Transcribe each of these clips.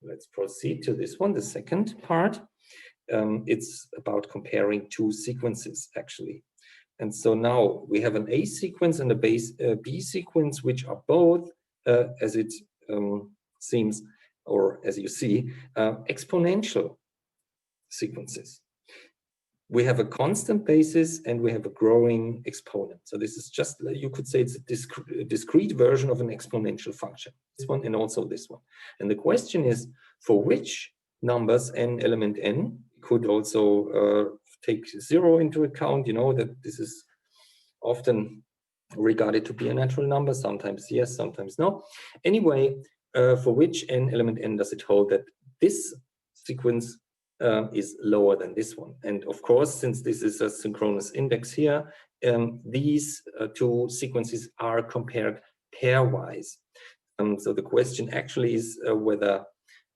let's proceed to this one, the second part. It's about comparing two sequences, actually. And so now we have an A sequence and a B sequence, which are both, as it seems, or as you see, exponential sequences. We have a constant basis and we have a growing exponent. So this is just, you could say it's a discrete version of an exponential function. This one and also this one. And the question is, for which numbers n element n, could also take 0 into account, you know, that this is often regarded to be a natural number, sometimes yes, sometimes no. Anyway, for which n element n does it hold that this sequence is lower than this one? And of course, since this is a synchronous index here, these two sequences are compared pairwise. So the question actually is whether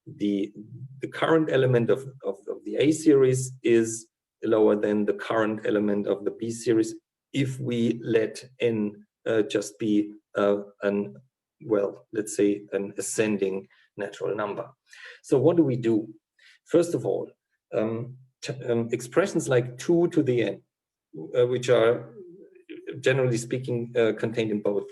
the current element of the A series is lower than the current element of the B series if we let n just be well, let's say an ascending natural number. So what do we do? First of all, expressions like 2 to the n, which are generally speaking contained in both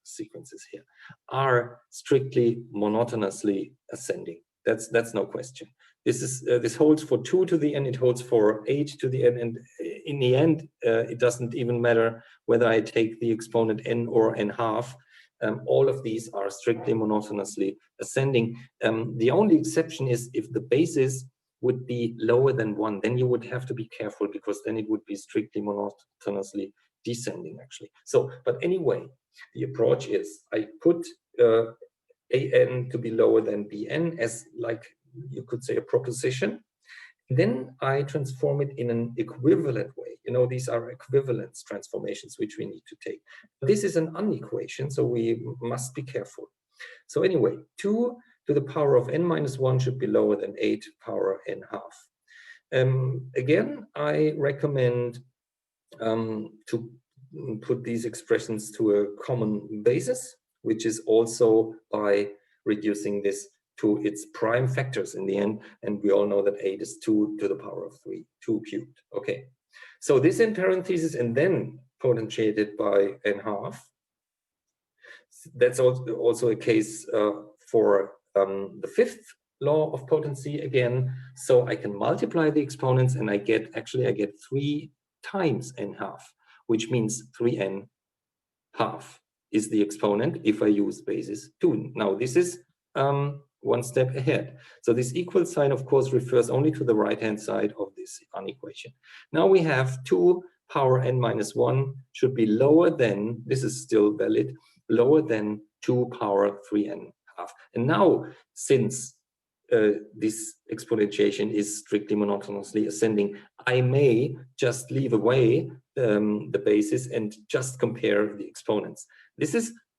sequences here, are strictly monotonously ascending. That's no question. This holds for 2 to the n, it holds for 8 to the n, and in the end, it doesn't even matter whether I take the exponent n or n half. All of these are strictly monotonously ascending. The only exception is if the basis would be lower than 1, then you would have to be careful, because then it would be strictly monotonously descending, actually. So, but anyway, the approach is I put an to be lower than bn as, like, you could say, a proposition. Then I transform it in an equivalent way. You know, these are equivalence transformations which we need to take. This is an unequation, so we must be careful. So anyway, 2 to the power of n minus 1 should be lower than 8 power n half. Again, I recommend to put these expressions to a common basis, which is also by reducing this to its prime factors in the end, and we all know that 8 is 2 to the power of 3, 2 cubed. Okay, so this in parentheses and then potentiated by n half. That's also a case for the fifth law of potency again. So I can multiply the exponents and I get 3 times n half, which means 3n half is the exponent if I use basis 2. Now this is one step ahead. So this equal sign, of course, refers only to the right-hand side of this unequation. Now we have 2 power n minus 1 should be lower than, this is still valid, lower than 2 power 3n half. And now, since this exponentiation is strictly monotonously ascending, I may just leave away the basis and just compare the exponents.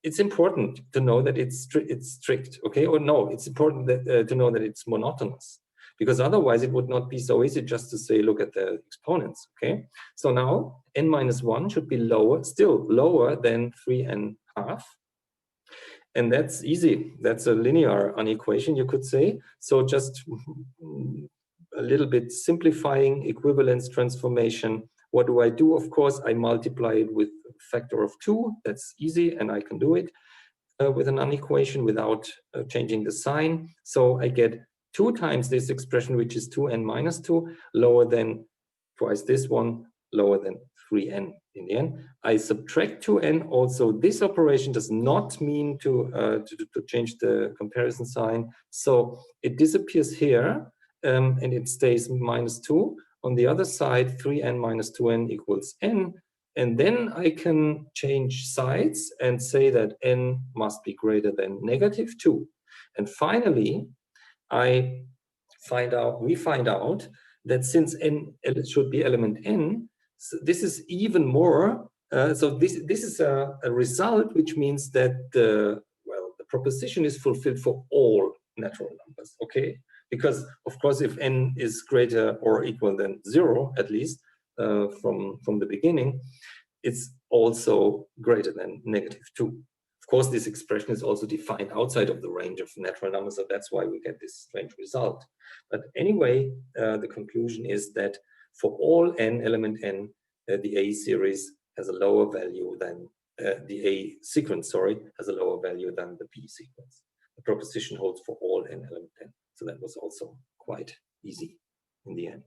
It's important to know that it's strict, okay? Or no, it's important that, to know that it's monotonous, because otherwise it would not be so easy just to say, look at the exponents, okay? So now n minus 1 should be lower, still lower than 3n half. And that's easy. That's a linear unequation, you could say. So just a little bit simplifying equivalence transformation. What do I do? Of course, I multiply it with a factor of 2. That's easy, and I can do it with an unequation without changing the sign. So I get 2 times this expression, which is 2n minus 2, lower than twice this one, lower than 3n in the end. I subtract 2n. Also, this operation does not mean to change the comparison sign. So it disappears here, and it stays minus 2. On the other side, 3n minus 2n equals n. And then I can change sides and say that n must be greater than negative 2. And finally, we find out that since n should be element n, so this is even more. So this is a result, which means that the proposition is fulfilled for all natural numbers. Okay, because of course, if n is greater or equal than 0, at least from the beginning, it's also greater than negative 2. Of course, this expression is also defined outside of the range of natural numbers, so that's why we get this strange result. But anyway, the conclusion is that for all n, element n, the A series has a lower value than the A sequence, sorry, has a lower value than the B sequence. The proposition holds for all n, element n. So that was also quite easy in the end.